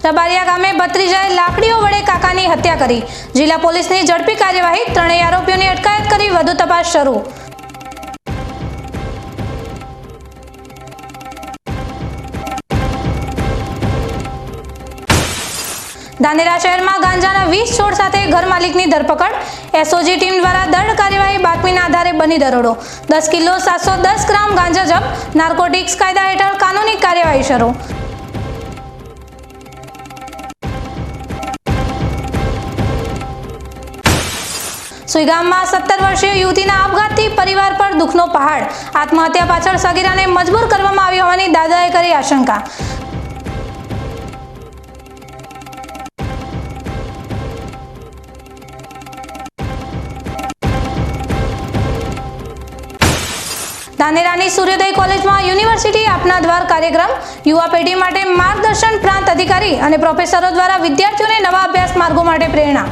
રબારિયા ગામે ભત્રીજાએ લાકડીઓ વડે કાકાની હત્યા કરી। જિલ્લા પોલીસની ઝડપી કાર્યવાહી, ત્રણેય આરોપીઓની અટકાયત કરી વધુ તપાસ શરૂ। ધાનેરા શહેરમાં ગાંજાના 20 છોડ સાથે ઘર માલિકની ધરપકડ। એસઓજી ટીમ દ્વારા દળ કાર્યવાહી બાતમીના આધારે બની દરોડો। 10 કિલો 710 ગ્રામ ગાંજા જપ્ત। નાર્કોટિક્સ કાયદા હેઠળ કાનૂની કાર્યવાહી શરૂ। સુઈગામમાં 17 વર્ષીય યુવતીના આપઘાતથી પરિવાર પર દુઃખનો પહાડ। આત્મહત્યા પાછળ સગીરાને મજબૂર કરવામાં આવી હોવાની દાદાએ કરી આશંકા। ધાનેરાની સૂર્યોદય કોલેજમાં યુનિવર્સિટી આપના દ્વાર કાર્યક્રમ। યુવા પેઢી માટે માર્ગદર્શન, પ્રાંત અધિકારી અને પ્રોફેસરો દ્વારા વિદ્યાર્થીઓને નવા અભ્યાસ માર્ગો માટે પ્રેરણા।